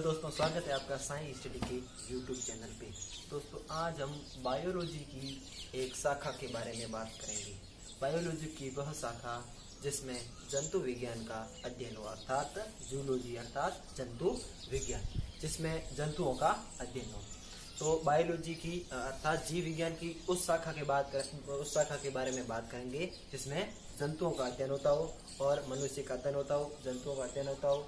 दोस्तों, स्वागत है आपका साइंस स्टडी के यूट्यूब चैनल पे। दोस्तों, आज हम बायोलॉजी की एक शाखा के बारे में बात करेंगे। बायोलॉजी की वह शाखा जिसमें जंतु विज्ञान का अध्ययन हो, अर्थात जूलॉजी अर्थात जंतु विज्ञान, जिसमें जंतुओं का अध्ययन हो। तो बायोलॉजी की अर्थात जीव विज्ञान की उस शाखा के बारे में बात करेंगे जिसमें जंतुओं का अध्ययन होता हो और मनुष्य का अध्ययन होता हो, जंतुओं का अध्ययन होता हो,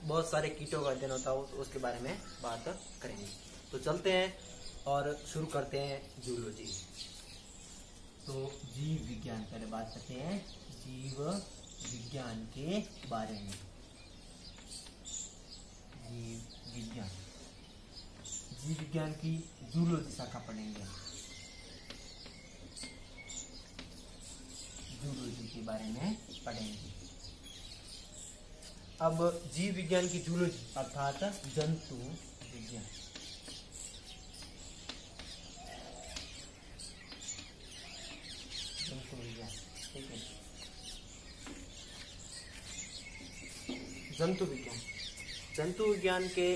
बहुत सारे कीटों का अध्ययन होता हो। तो उसके बारे में बात करेंगे। तो चलते हैं और शुरू करते हैं जूलॉजी। तो जीव विज्ञान पहले बात करते हैं जीव विज्ञान के बारे में। जीव विज्ञान की जूलॉजी शाखा पढ़ेंगे। जूलॉजी के बारे में पढ़ेंगे। अब जीव विज्ञान की जूलॉजी अर्थात जंतु विज्ञान। ठीक है। जंतु विज्ञान के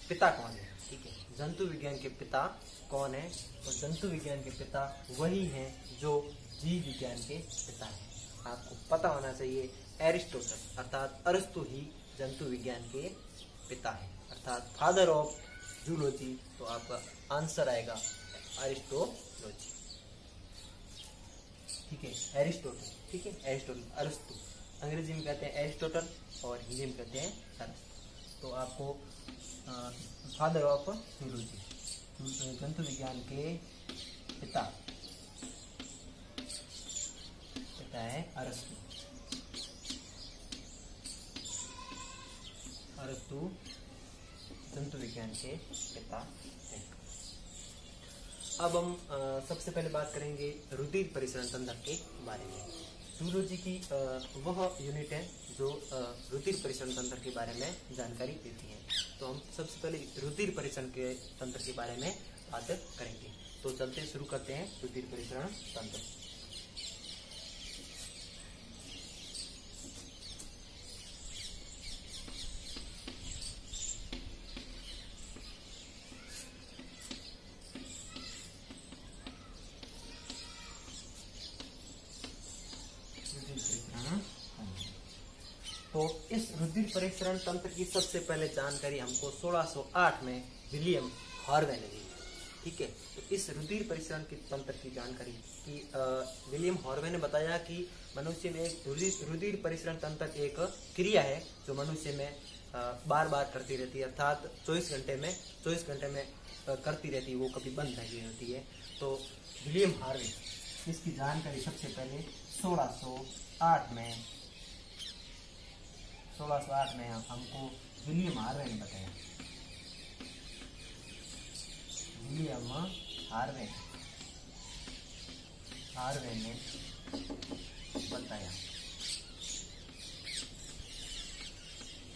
पिता कौन है? ठीक है, जंतु विज्ञान के पिता कौन है? और जंतु विज्ञान के पिता वही हैं जो जीव विज्ञान के पिता हैं। आपको पता होना चाहिए, एरिस्टोटल अर्थात अरस्तु ही जंतु विज्ञान के पिता है, अर्थात फादर ऑफ जूलॉजी। तो आपका आंसर आएगा अरिस्टोलॉजी। ठीक है, एरिस्टोटल। ठीक है, एरिस्टोटल, अरस्तु। अंग्रेजी में कहते हैं एरिस्टोटल और हिंदी में कहते हैं अरस्तु। तो आपको फादर ऑफ जूलॉजी, जंतु विज्ञान के पिता है अरस्तु। अरस्तु जंतु विज्ञान के पिता हैं। अब हम सबसे पहले बात करेंगे रुधिर परिसरण तंत्र के बारे में। जूलॉजी की वह यूनिट है जो रुधिर परिसरण तंत्र के बारे में जानकारी देती है। तो हम सबसे पहले रुधिर परिसरण के तंत्र के बारे में बात करेंगे। तो चलते शुरू करते हैं रुधिर परिसरण तंत्र। तो इस रुधिर परिसरण तंत्र की सबसे पहले जानकारी हमको 1608 में विलियम हार्वे ने दी। ठीक है, तो इस रुधिर परिसरण के तंत्र की जानकारी कि विलियम हार्वे ने बताया कि मनुष्य में एक रुधिर परिसरण तंत्र एक क्रिया है जो मनुष्य में बार बार करती रहती है, अर्थात 24 घंटे में करती रहती है, वो कभी बंद नहीं होती है। तो विलियम हार्वे इसकी जानकारी सबसे पहले 1608 में हमको विलियम हार्वे ने बताया। विलियम हार्वे ने बताया।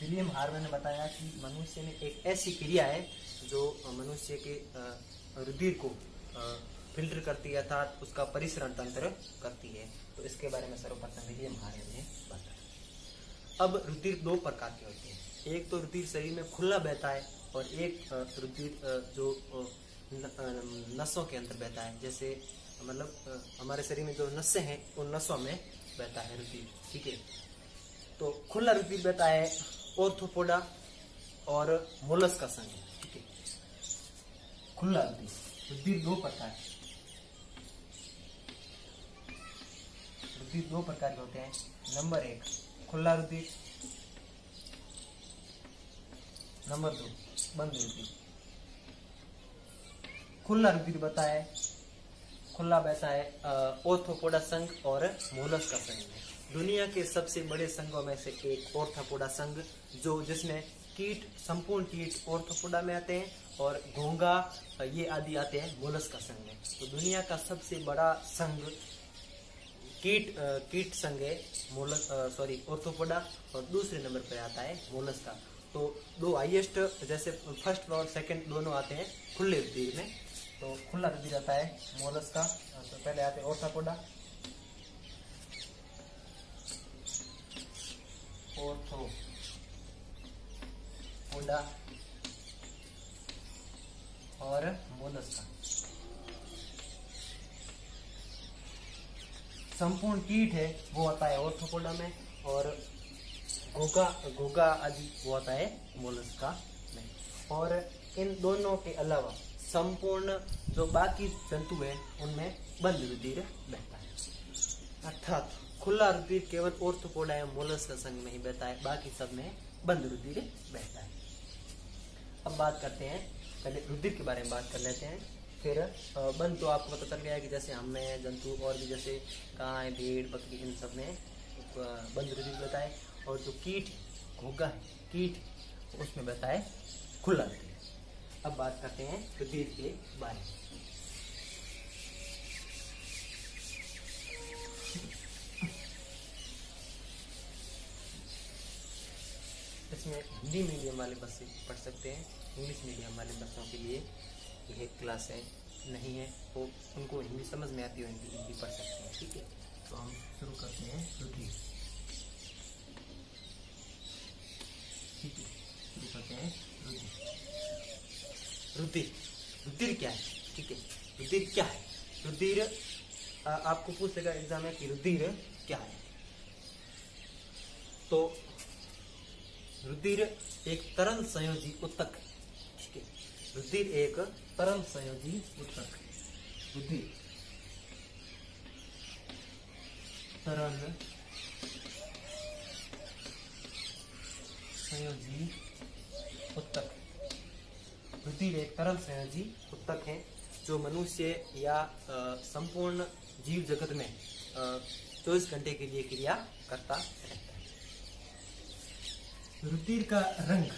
विलियम हार्वे ने बताया कि मनुष्य में एक ऐसी क्रिया है जो मनुष्य के रुधिर को फिल्टर करती है, अर्थात उसका परिसरण तंत्र करती है। तो इसके बारे में सर्वप्रथम विलियम हार्वे ने बताया। अब रुधिर दो प्रकार के होते हैं। एक तो रुधिर शरीर में खुला बहता है और एक रुधिर जो नसों के अंदर बहता है। जैसे मतलब हमारे शरीर में जो नसें हैं उन नसों में बहता है रुधिर। ठीक है, तो खुला रुधिर बहता है ऑर्थोपोडा और मोलस्का संघ। ठीक है, खुला रुधिर दो प्रकार के होते हैं। नंबर 1 खुला रुधिर, नंबर 2 बंद रुधिर। खुला रुधिर खुला बहता है ऑर्थोपोडा संघ और मोलस्का संघ में। दुनिया के सबसे बड़े संघों में से एक ऑर्थोपोडा संघ, जिसमें संपूर्ण कीट ऑर्थोपोडा में आते हैं और घोंघा ये आदि आते हैं मोलस्का संघ में। तो दुनिया का सबसे बड़ा संघ कीट संघ है ऑर्थोपोडा, और दूसरे नंबर पर आता है मोलस्का। तो दो हाईएस्ट, जैसे फर्स्ट और सेकंड दोनों आते हैं खुले रुधिर में। तो खुला रुधिर आता है मोलस्का, तो पहले आते हैं ऑर्थोपोडा, ऑर्थोपोडा और मोलस्का। संपूर्ण कीट है वो होता है ऑर्थोपोडा में, और घोंघा आदि वो होता है मोलस्का में। और इन दोनों के अलावा संपूर्ण जो बाकी जंतु है उनमें बंद रुधिर बहता है, अर्थात खुला रुधिर केवल ऑर्थोपोडा या मोलस्का संघ में ही बहता है, बाकी सब में बंद रुधिर बहता है। अब बात करते हैं, पहले रुधिर के बारे में बात कर लेते हैं, फिर बंद तो आपको पता चल गया है कि जैसे हम में जंतु और भी जैसे गाय भेड़ बकरी इन सब में बंद रुधिर बहता है, और जो कीट घोंघा है कीट उसमें बहता है खुला रुधिर। अब बात करते हैं रुधिर के बारे में। इसमें हिंदी मीडियम वाले बच्चे पढ़ सकते हैं, इंग्लिश मीडियम वाले बच्चों के लिए यह क्लासें नहीं है, वो उनको हिंदी समझ में आती हो हिंदी पढ़ सकते हैं। ठीक है, तो हम शुरू करते हैं रुधिर। ठीक है, शुरू करते हैं रुधिर। रुधिर रुधिर क्या है? ठीक है, रुधिर क्या है? रुधिर आपको पूछ लेगा एग्जाम में कि रुधिर क्या है। तो रुधिर एक तरल संयोजी उत्तक है। ठीक है, रुधिर एक तरल संयोजी उत्तक है। रुधिर तरल संयोजी उत्तक। रुधिर एक तरल संयोजी उत्तक है जो मनुष्य या संपूर्ण जीव जगत में 24 घंटे के लिए क्रिया करता रहता है। रुधिर का रंग,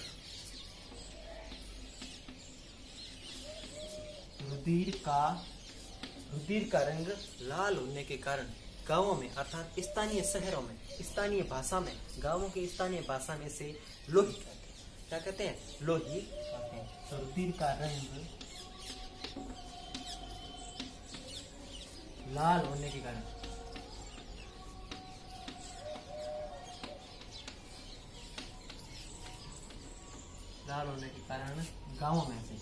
रुधिर का रंग लाल होने के कारण गांवों में अर्थात स्थानीय शहरों में, स्थानीय भाषा में, गांवों की स्थानीय भाषा में से लोही कहते हैं। क्या कहते हैं? लोही कहते हैं। तो रुधिर का रंग लाल होने के कारण गांवों में से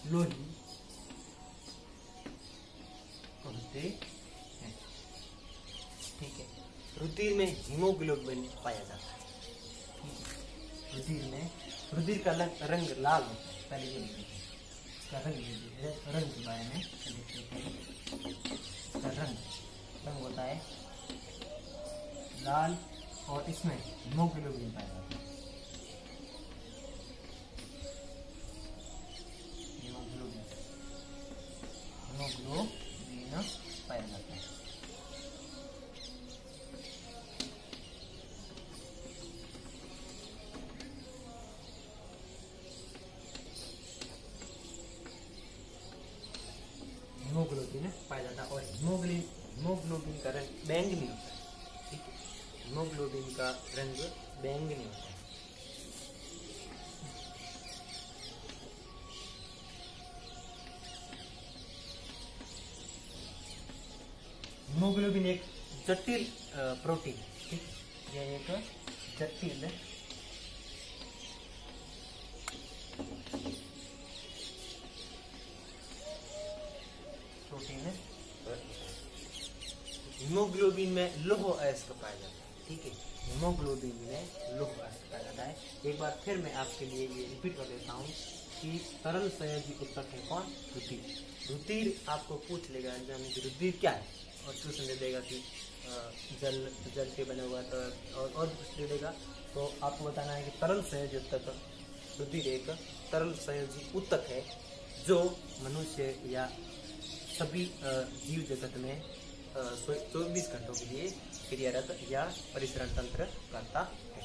लोही कहते हैं। ठीक है, रुधिर में हीमोग्लोबिन पाया जाता है। रुधिर का रंग लाल होता है। पहले ये लिखिए इसका रंग के बारे में देखते हैं। इसका रंग होता है लाल और इसमें हीमोग्लोबिन पाया जाता है। हीमोग्लोबिन पाया जाता है। हीमोग्लोबिन पाया जाता है और हीमोग्लोबिन का रंग बैंगनी होता है। ठीक है, हीमोग्लोबिन का रंग बैंगनी होता है। हीमोग्लोबिन एक जटिल प्रोटीन है। ठीक, यह एक जटिल प्रोटीन है। हीमोग्लोबिन में लौह अयस्क पाया जाता है। ठीक है, हीमोग्लोबिन में लौह अयस्क पाया जाता है। एक बार फिर मैं आपके लिए ये रिपीट कर देता हूँ कि तरल संयोजी उत्तक है कौन? रुधिर। रुधिर आपको पूछ लेगा एग्जाम में रुधिर क्या है, और क्वेश्चन दे देगा कि जल पे बना हुआ तो और कुछ दे देगा, तो आपको बताना है कि तरल संयोजी उत्तक रुधिर एक तरल संयोजी उत्तक है जो मनुष्य या सभी जीव जगत में 24 घंटों के लिए क्रियारत या परिसरण तंत्र करता है।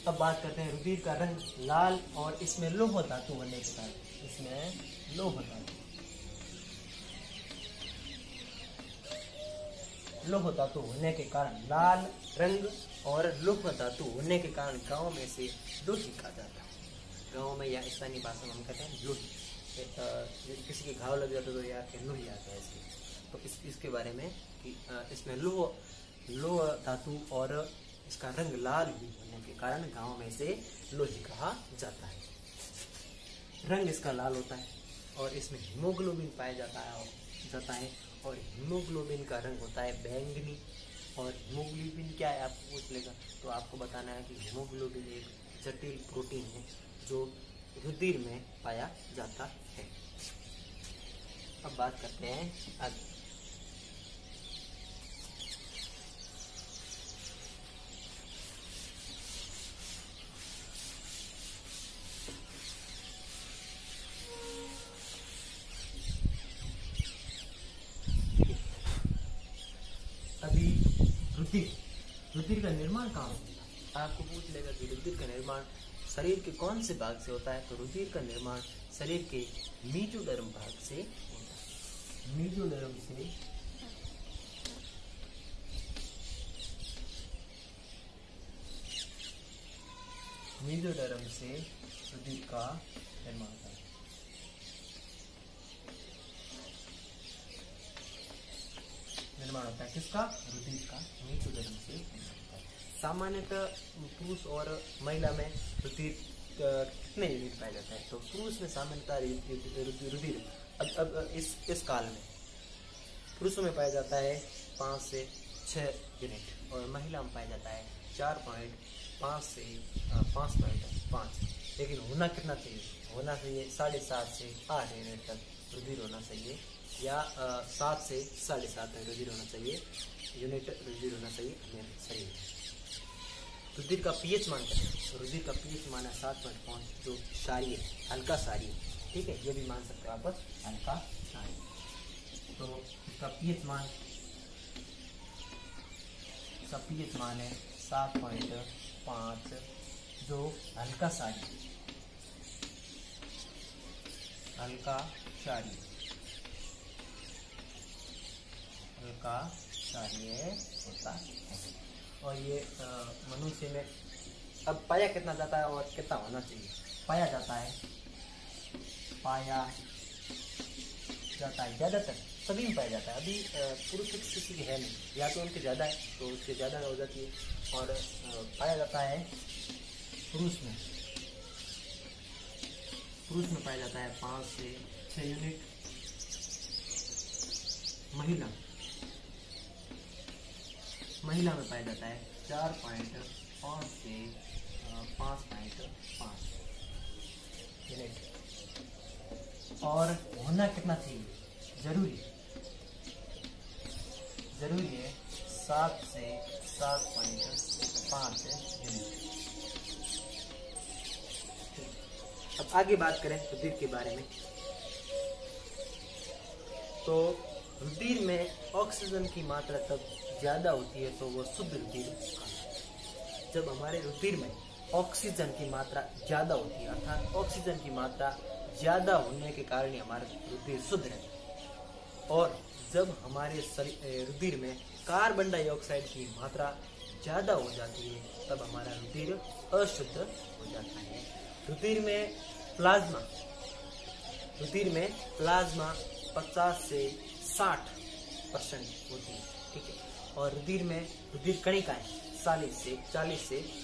अब बात करते हैं रुधिर का रंग लाल और इसमें लौह धातु होने के कारण, इसमें लौह धातु होने के कारण लाल रंग और लौह धातु होने के कारण गांव में से लोही कहा जाता है। गांव में या स्थानीय भाषा में हम कहते हैं लोही। किसी के घाव लग जाता तो यार के लोही आता है इसकी। तो इसके बारे में कि इसमें लोह धातु और इसका रंग लाल भी होने के कारण गांव में से लोही कहा जाता है। रंग इसका लाल होता है और इसमें हीमोग्लोबिन पाया जाता है और हीमोग्लोबिन का रंग होता है बैंगनी। और हीमोग्लोबिन क्या है आपको पूछ लेगा, तो आपको बताना है कि हीमोग्लोबिन एक जटिल प्रोटीन है जो रुधिर में पाया जाता है। अब बात करते हैं आगे। अभी रुधिर का निर्माण कहाँ होता है? आपको पूछ लेगा कि रुधिर का निर्माण शरीर के कौन से भाग से होता है, तो रुधिर का निर्माण शरीर के मीजोडर्म भाग से होता है। मीजोडर्म से रुधिर का निर्माण होता है। निर्माण होता है किसका? रुधिर का मीजोडर्म से होता है। सामान्यतः पुरुष और महिला में रुधिर कितने यूनिट पाया जाता है? तो पुरुष में सामान्यतः रुधिर अब इस काल में पुरुषों में पाया जाता है 5 से 6 यूनिट और महिला में पाया जाता है 4.5 से 5.5। लेकिन होना कितना चाहिए? होना चाहिए 7.5 से 8 यूनिट तक रुधिर होना चाहिए, या 7 से 7.5 तक रुधिर होना चाहिए, यूनिट रुधिर होना चाहिए हमें शरीर में। रुधिर का पीएच मान करते हैं, तो रुधिर का पीएच मान है 7.5 जो क्षारीय हल्का क्षारीय, ठीक है, ये भी मान सकते हो आप हल्का क्षारीय। तो इसका पीएच मान है 7.5 जो हल्का क्षारीय होता है। और ये मनुष्य में अब पाया कितना जाता है और कितना होना चाहिए? पाया जाता है ज़्यादातर सभी में पाया जाता है। अभी पुरुष किसी की है नहीं, या तो उनके ज़्यादा है तो उसके ज़्यादा हो जाती है। और पाया जाता है पुरुष में पाया जाता है 5 से 6 यूनिट। महिला में पाया जाता है 4.5 से 5.5 यूनिट। और होना कितना चाहिए? जरूरी है 7 से 7.5 यूनिट। अब आगे बात करें रुधिर के बारे में, तो रुधिर में ऑक्सीजन की मात्रा तब ज्यादा होती है तो वो शुद्ध रुधिर कहलाता है। जब हमारे रुधिर में ऑक्सीजन की मात्रा ज्यादा होती है, अर्थात ऑक्सीजन की मात्रा ज्यादा होने के कारण ही हमारा रुधिर शुद्ध रहता है। और जब हमारे रुधिर में कार्बन डाइऑक्साइड की मात्रा ज्यादा हो जाती है तब हमारा रुधिर अशुद्ध हो जाता है। रुधिर में प्लाज्मा 50 से 60% होती है, ठीक है। और रुधिर कणिकाएं 40 से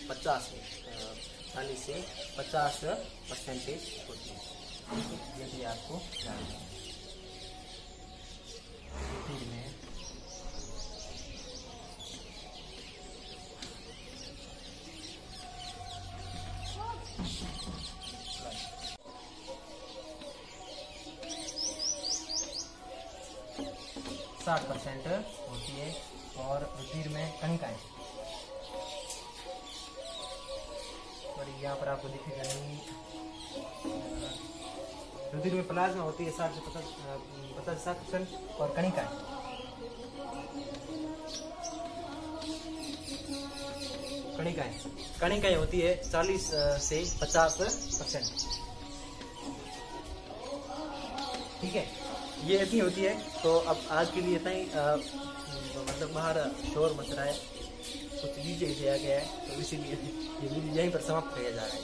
50% होती है। ये भी आपको जानना है। रुधिर में 60% होती है। और रुधिर में कणिकाएं, और यहाँ पर आपको दिखेगा नहीं, रुधिर में प्लाज्मा होती है 60 से 50% और कणिकाएं होती है 40 से 50%, ठीक है। ये इतनी होती है। तो अब आज के लिए इतना ही, मतलब बाहर शोर मच रहा है, कुछ डीजे दिया गया है, तो इसीलिए ये वीडियो यहीं पर समाप्त किया जा रहा है।